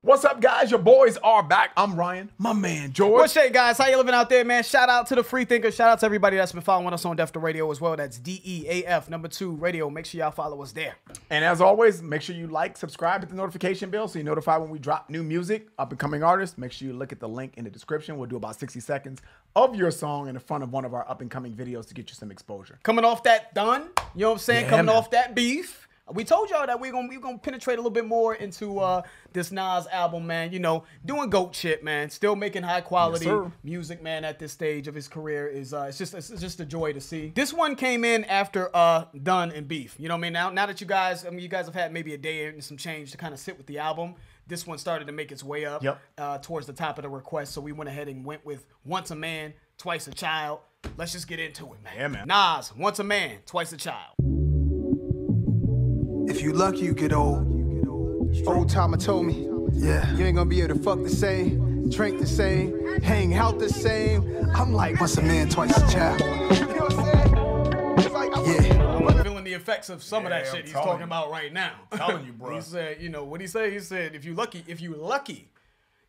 What's up, guys? Your boys are back. I'm Ryan, my man, George. What's shit, guys? How you living out there, man? Shout out to the free thinkers. Shout out to everybody that's been following us on Def the Radio as well. That's DEAF, #2 radio. Make sure y'all follow us there. And as always, make sure you like, subscribe, hit the notification bell so you're notified when we drop new music, up-and-coming artists. Make sure you look at the link in the description. We'll do about 60 seconds of your song in the front of one of our up-and-coming videos to get you some exposure. Coming off that done, you know what I'm saying? Yeah, Coming man. off that beef. We told y'all that we're gonna penetrate a little bit more into this Nas album, man. You know, doing GOAT shit, man. Still making high quality music, man. At this stage of his career is it's just a joy to see. This one came in after Done and Beef. You know what I mean? Now that you guys have had maybe a day and some change to kind of sit with the album. This one started to make its way up towards the top of the request, so we went ahead and went with Once a Man, Twice a Child. Let's just get into it, man. Yeah, man. Nas, Once a Man, Twice a Child. If you lucky, you get old. Old timer told me, yeah, you ain't gonna be able to fuck the same, drink the same, hang out the same. I'm like, once a man, twice a child. You know what I'm saying? It's like, I'm feeling the effects of some of that shit he's talking about right now. I'm telling you, bro. He said, you know, what he said? He said, if you lucky,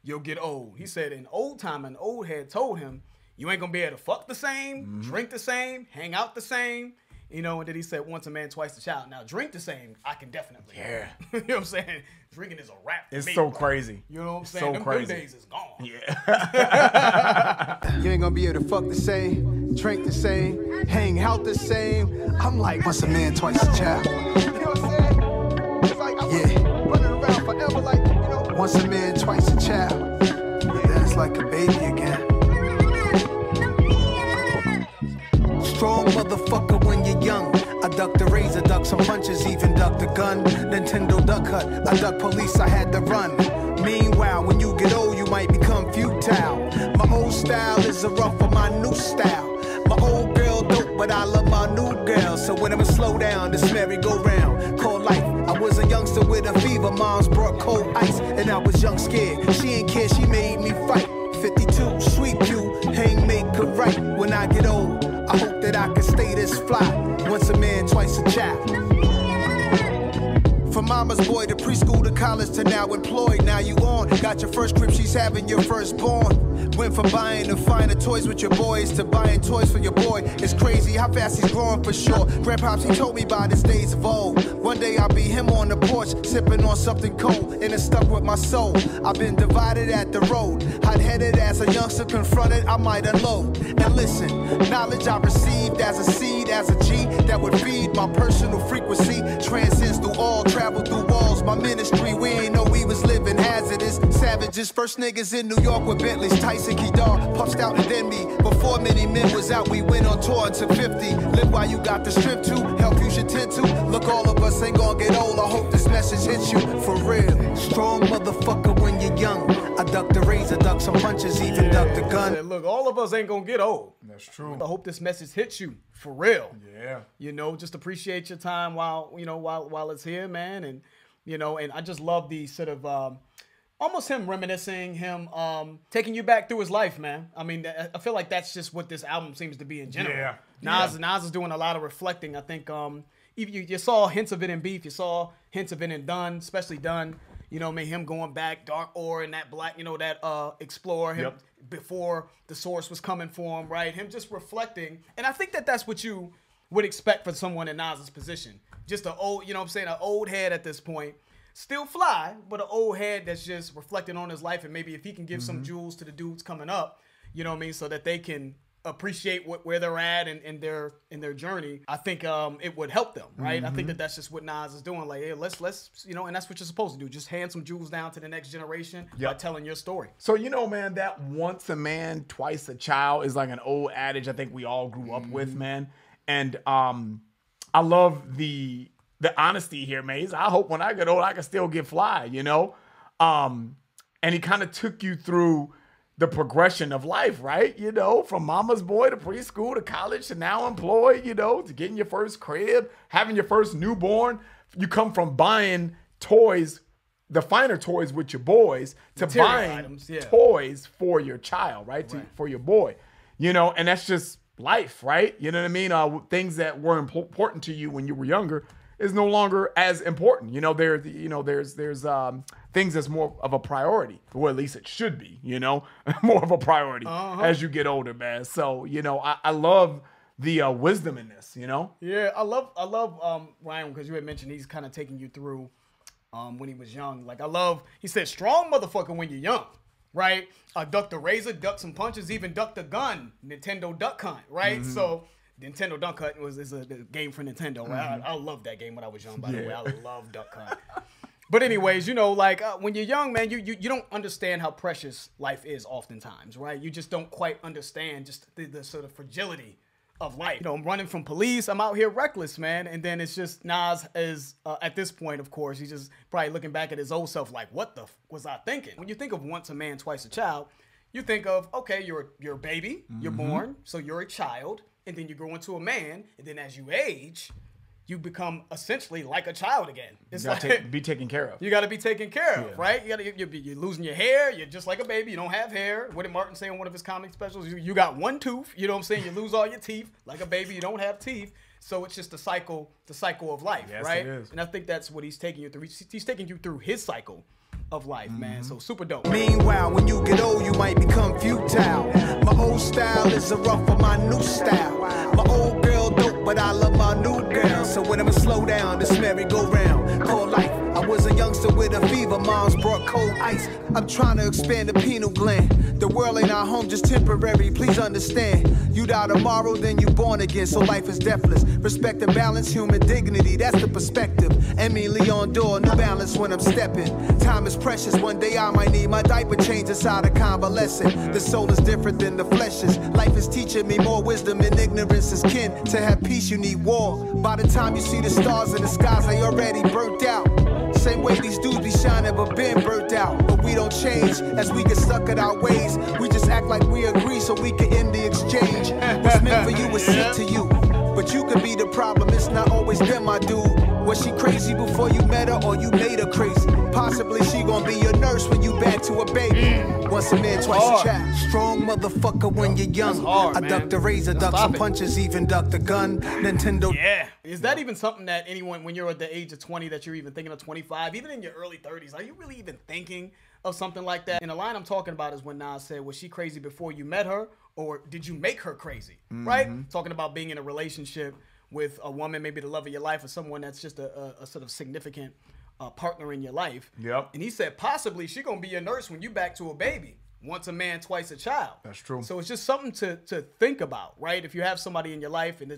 you'll get old. He said, an old time, an old head told him, you ain't gonna be able to fuck the same, drink the same, hang out the same. You know, and then he said, once a man, twice a child. Now, drink the same, I can definitely. Yeah. You know what I'm saying? Drinking is a rap. It's so crazy. You know what I'm saying? So crazy. Them days is gone. Yeah. you ain't gonna be able to fuck the same, drink the same, hang out the same. I'm like, once a man, twice a child. You know what I'm saying? It's like, I'm running around forever like, you know, once a man, twice a child. Then it's like a baby again. Strong motherfucker when you're young. I duck the razor, duck some punches, even duck the gun. Nintendo duck hut, I duck police, I had to run. Meanwhile, when you get old, you might become futile. My old style is a rough of my new style. My old girl dope, but I love my new girl. So when I'ma slow down, this merry-go-round called life. I was a youngster with a fever, moms brought cold ice, and I was young scared. She ain't care, she made me fight. 52, sweep you, hang make her right. When I get old, I hope that I can stay this fly. Once a man, twice a child. From mama's boy to preschool to college to now employed. Now you on, got your first crib, she's having your firstborn. Went from buying the finer toys with your boys to buying toys for your boy. It's crazy how fast he's growing for sure. Grandpops, he told me about his days of old. One day I'll be him on the porch, sipping on something cold, and it's stuck with my soul. I've been divided at the road, hot-headed as a youngster confronted, I might unload. And listen, knowledge I received as a seed, as a G, that would feed my personal frequency. Transcends through all, travel through walls. My ministry, we ain't know we was living hazardous. Savages, first niggas in New York with Bentleys. Tyson Kedar, puffed out and then me. Before many men was out, we went on tour to 50. Live while you got the strip to, help you should tend to. Look, all of us ain't gonna get old. I hope this message hits you for real. Strong motherfucker when you're young. I duck the razor, duck some punches, even duck the gun. Said, look, all of us ain't gonna get old. That's true. I hope this message hits you for real. Yeah. You know, just appreciate your time while it's here, man. And you know, and I just love the sort of almost him reminiscing, him taking you back through his life, man. I mean, I feel like that's just what this album seems to be in general. Yeah. Nas is doing a lot of reflecting. I think you saw hints of it in Beef, you saw hints of it in Done, especially Done. You know, him going back, Dark Ore and that black, you know, that Explorer, him before the source was coming for him, right? Him just reflecting. And I think that that's what you would expect for someone in Nas's position. Just an old, you know what I'm saying, an old head at this point. Still fly, but an old head that's just reflecting on his life. And maybe if he can give some jewels to the dudes coming up, you know what I mean, so that they can appreciate where they're at and in their journey, I think it would help them, right? I think that that's just what Nas is doing. Like, hey, let's you know, and that's what you're supposed to do. Just hand some jewels down to the next generation by telling your story. So, you know, man, that once a man, twice a child is like an old adage I think we all grew up with, man. And I love the honesty here, man. I hope when I get old, I can still get fly, you know? And he kind of took you through the progression of life, right? You know, from mama's boy to preschool to college to now employed, you know, to getting your first crib, having your first newborn. You come from buying toys, the finer toys with your boys, to Material buying items, yeah. toys for your child, right? For your boy, you know, and that's just life, right? You know what I mean? Things that were important to you when you were younger is no longer as important. There's things that's more of a priority, or at least it should be, more of a priority as you get older, man. So, I love the wisdom in this, Yeah, I love Ryan, because you had mentioned he's kind of taking you through when he was young. Like, he said, strong motherfucker when you're young, right? Duck the razor, duck some punches, even duck the gun, Nintendo Duck Hunt, right? So Nintendo Duck Hunt is a game for Nintendo. Right? I loved that game when I was young, by the way. I love Duck Hunt. But anyways, when you're young, man, you don't understand how precious life is oftentimes, right? You just don't quite understand just the sort of fragility of life. I'm running from police. I'm out here reckless, man. And then it's just Nas is, at this point, of course, he's just probably looking back at his old self like, what the was I thinking? When you think of once a man, twice a child, you think of, okay, you're a baby, you're born, so you're a child, and then you grow into a man, and then as you age, you become essentially like a child again. It's be taken care of. You got to be taken care of, right? You're losing your hair. You're just like a baby. You don't have hair. What did Martin say in one of his comic specials? You got one tooth. You know what I'm saying? You lose all your teeth. Like a baby, you don't have teeth. So it's just the cycle of life, right? It is. And I think that's what he's taking you through. He's taking you through his cycle of life, man. So super dope. Meanwhile, when you get old, you might become futile. My old style is a rough for my new style. My old girl dope, but I love my new girl. So when I'ma slow down, this merry-go-round called life. I was a youngster with a fever, moms brought cold ice. I'm trying to expand the pineal gland. The world ain't our home, just temporary, please understand. You die tomorrow, then you born again, so life is deathless. Respect and balance, human dignity, that's the perspective. Emmy Leon Dore, new balance when I'm stepping. Time is precious, one day I might need my diaper change inside a convalescent. The soul is different than the flesh is. Life is teaching me more wisdom and ignorance is kin. To have peace, you need war. By the time you see the stars in the skies, they already burnt out. Same way these dudes be shining but been burnt out. But we don't change as we get stuck in our ways. We just act like we agree so we can end the exchange. What's meant for you is sent to you. But you could be the problem, it's not always them, my dude. Was she crazy before you met her or you made her crazy? Possibly she gon' be your nurse when you back to a baby. Once a man, twice a child. Strong motherfucker when you're young. I duck the razor, duck some punches, even duck the gun. Nintendo. Yeah. Is that even something that anyone, when you're at the age of 20, that you're even thinking of 25, even in your early 30s, are you really even thinking of something like that? And the line I'm talking about is when Nas said, was she crazy before you met her or did you make her crazy? Right? Talking about being in a relationship with a woman, maybe the love of your life, or someone that's just a sort of significant partner in your life. Yep. And he said, possibly she gonna be your nurse when you back to a baby. Once a man, twice a child. That's true. So it's just something to think about, right? If you have somebody in your life and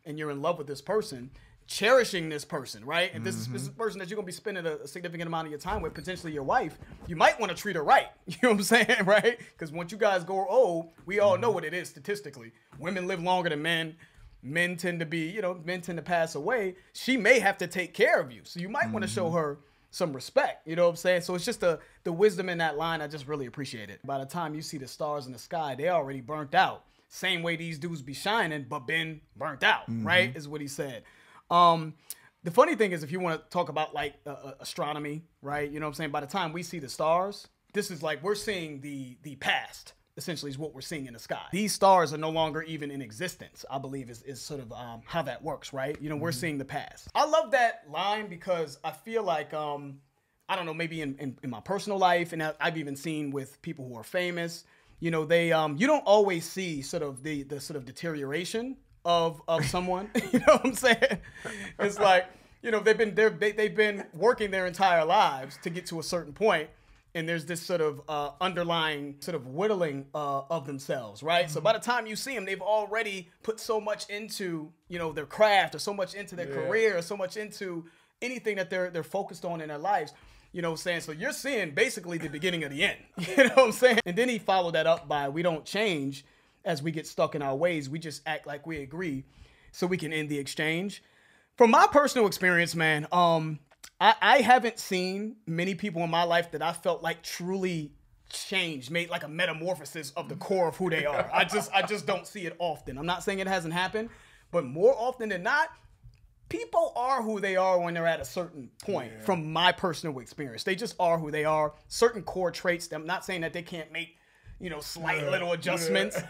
and you're in love with this person, cherishing this person, right? And this is a person that you're gonna be spending a significant amount of your time with, potentially your wife, you might want to treat her right. You know what I'm saying, right? Because once you guys grow old, we all know what it is statistically. Women live longer than men. Men tend to pass away. She may have to take care of you. So you might want to show her some respect. You know what I'm saying? So it's just the wisdom in that line. I just really appreciate it. By the time you see the stars in the sky, they already burnt out. Same way these dudes be shining, but been burnt out, right? Is what he said. The funny thing is, if you want to talk about like astronomy, right? You know what I'm saying? By the time we see the stars, this is like we're seeing the past. Essentially is what we're seeing in the sky. These stars are no longer even in existence, I believe is sort of how that works, right? You know, we're seeing the past. I love that line because I feel like, I don't know, maybe in my personal life, and I've even seen with people who are famous, you know, they, you don't always see sort of the sort of deterioration of someone, you know what I'm saying? It's like, you know, they've been working their entire lives to get to a certain point. And there's this sort of underlying sort of whittling of themselves, right? So by the time you see them, they've already put so much into, you know, their craft or so much into their career or so much into anything that they're focused on in their lives. You know what I'm saying? So you're seeing basically the beginning of the end. You know what I'm saying? And then he followed that up by, we don't change as we get stuck in our ways. We just act like we agree so we can end the exchange. From my personal experience, man, I haven't seen many people in my life that I felt like truly changed, made like a metamorphosis of the core of who they are. I just don't see it often. I'm not saying it hasn't happened, but more often than not, people are who they are when they're at a certain point. From my personal experience, they just are who they are. Certain core traits. I'm not saying that they can't make, you know, slight little adjustments.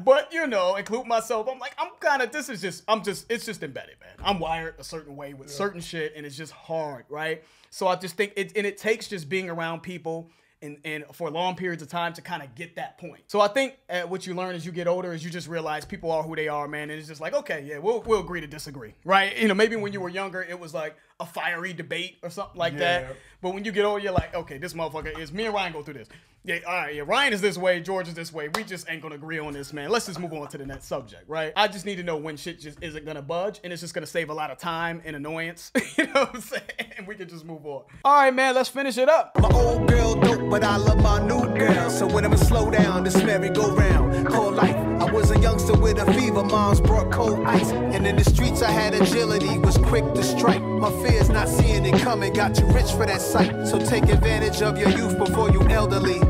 But, you know, include myself, I'm like, it's just embedded, man. I'm wired a certain way with certain shit, and it's just hard, right? So I just think it takes just being around people and for long periods of time to kind of get that point. So I think what you learn as you get older is you just realize people are who they are, man. And it's just like, okay, yeah, we'll agree to disagree, right? You know, maybe when you were younger, it was like a fiery debate or something like that. But when you get older, you're like, okay, this motherfucker is, me and Ryan go through this. Yeah, all right, yeah, Ryan is this way, George is this way. We just ain't gonna agree on this, man. Let's just move on to the next subject, right? I just need to know when shit just isn't gonna budge, and it's just gonna save a lot of time and annoyance. You know what I'm saying? And we can just move on. All right, man, let's finish it up. My old girl dope, but I love my new girl. So when I'ma slow down, this merry-go-round. Cold life, I was a youngster with a fever. Moms brought cold ice. And in the streets I had agility, was quick to strike. My fears not seeing it coming, got you rich for that sight. So take advantage of your youth before you elderly.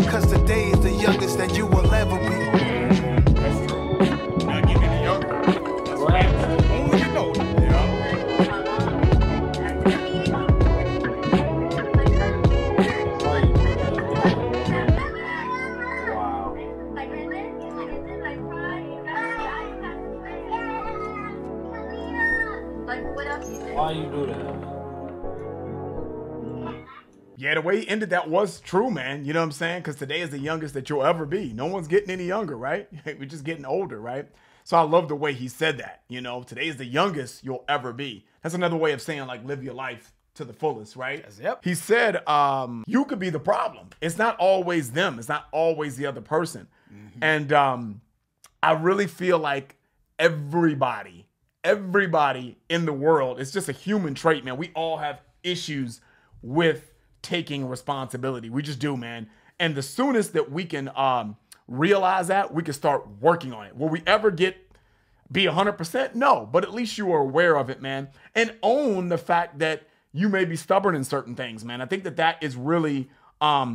Cause today is the youngest that you will ever be. That's true. Now give me the younger. That's right. Only you know. Why you do that? Yeah, the way he ended that was true, man. You know what I'm saying? Because today is the youngest that you'll ever be. No one's getting any younger, right? We're just getting older, right? So I love the way he said that. You know, today is the youngest you'll ever be. That's another way of saying, like, live your life to the fullest, right? Yes, yep. He said, you could be the problem. It's not always them. It's not always the other person. Mm-hmm. And I really feel like everybody in the world, it's just a human trait, man. We all have issues with taking responsibility. We just do, man. And the soonest that we can realize that, we can start working on it. Will we ever be 100%? No, but at least you are aware of it, man. And own the fact that you may be stubborn in certain things, man. I think that is really, I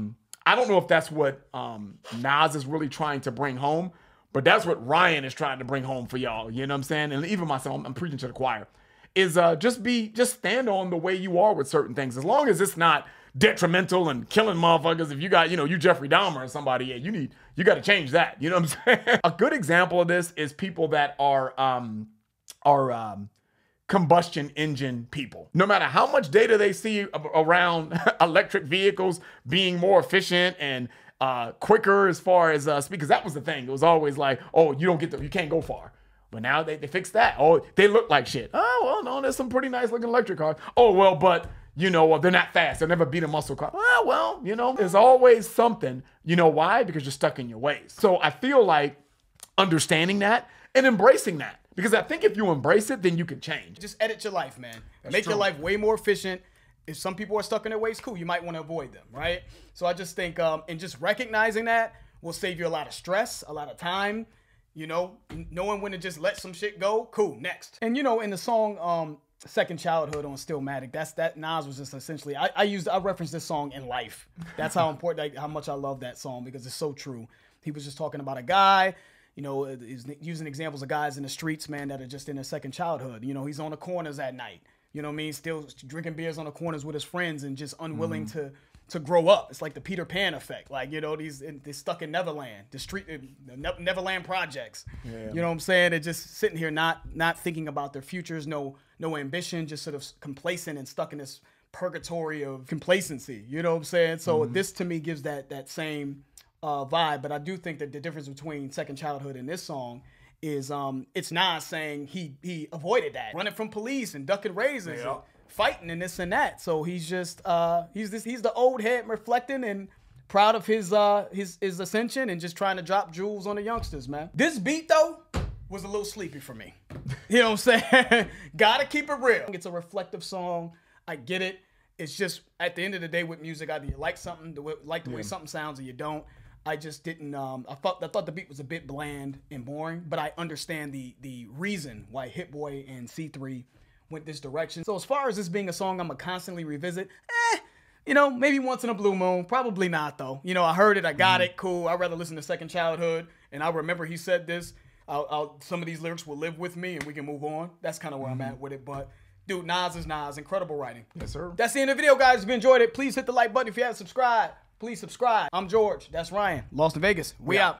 don't know if that's what Nas is really trying to bring home, but that's what Ryan is trying to bring home for y'all. You know what I'm saying? And even myself, I'm preaching to the choir, is just stand on the way you are with certain things. As long as it's not detrimental and killing motherfuckers. If you got, you Jeffrey Dahmer or somebody, yeah, you got to change that. You know what I'm saying? A good example of this is people that are combustion engine people. No matter how much data they see around electric vehicles being more efficient and quicker as far as speed, because that was the thing. It was always like, oh, you can't go far. But now they fixed that. Oh, they look like shit. Oh, well, no, there's some pretty nice looking electric cars. Oh, well, but they're not fast. They'll never beat a muscle car. Well, there's always something. You know why? Because you're stuck in your ways. So I feel like understanding that and embracing that. Because I think if you embrace it, then you can change. Just edit your life, man. Make your life way more efficient. If some people are stuck in their ways, cool. You might want to avoid them, right? So I just think, and just recognizing that will save you a lot of stress, a lot of time. Knowing when to just let some shit go. Cool, next. And in the song Second Childhood on Stillmatic, that Nas was just essentially, I referenced this song in life. That's how important, how much I love that song, because it's so true. He was just talking about a guy, he's using examples of guys in the streets, man, that are just in their second childhood. He's on the corners at night. You know what I mean? Still drinking beers on the corners with his friends and just unwilling to grow up. It's like the Peter Pan effect. Like, they're stuck in Neverland, the Neverland projects. Yeah. You know what I'm saying? They're just sitting here not thinking about their futures, no ambition, just sort of complacent and stuck in this purgatory of complacency. You know what I'm saying? So this to me gives that same vibe. But I do think that the difference between Second Childhood and this song is it's Nas saying he avoided that, running from police and ducking razors. Yeah. Fighting and this and that. So he's just he's the old head reflecting and proud of his ascension and just trying to drop jewels on the youngsters, man. This beat though was a little sleepy for me. You know what I'm saying? Gotta keep it real. It's a reflective song. I get it. It's just at the end of the day with music, either you like something, the way something sounds, or you don't. I just didn't. I thought the beat was a bit bland and boring, but I understand the reason why Hit Boy and C3 went this direction. So as far as this being a song I'm gonna constantly revisit, maybe once in a blue moon. Probably not though. I heard it, I got it, cool. I'd rather listen to Second Childhood, and I remember he said this. Some of these lyrics will live with me, and we can move on. That's kind of where I'm at with it. But dude, Nas is Nas. Incredible writing. Yes, sir. That's the end of the video, guys. If you enjoyed it, please hit the like button. If you haven't subscribed, please subscribe. I'm George. That's Ryan. Lost in Vegas. We out.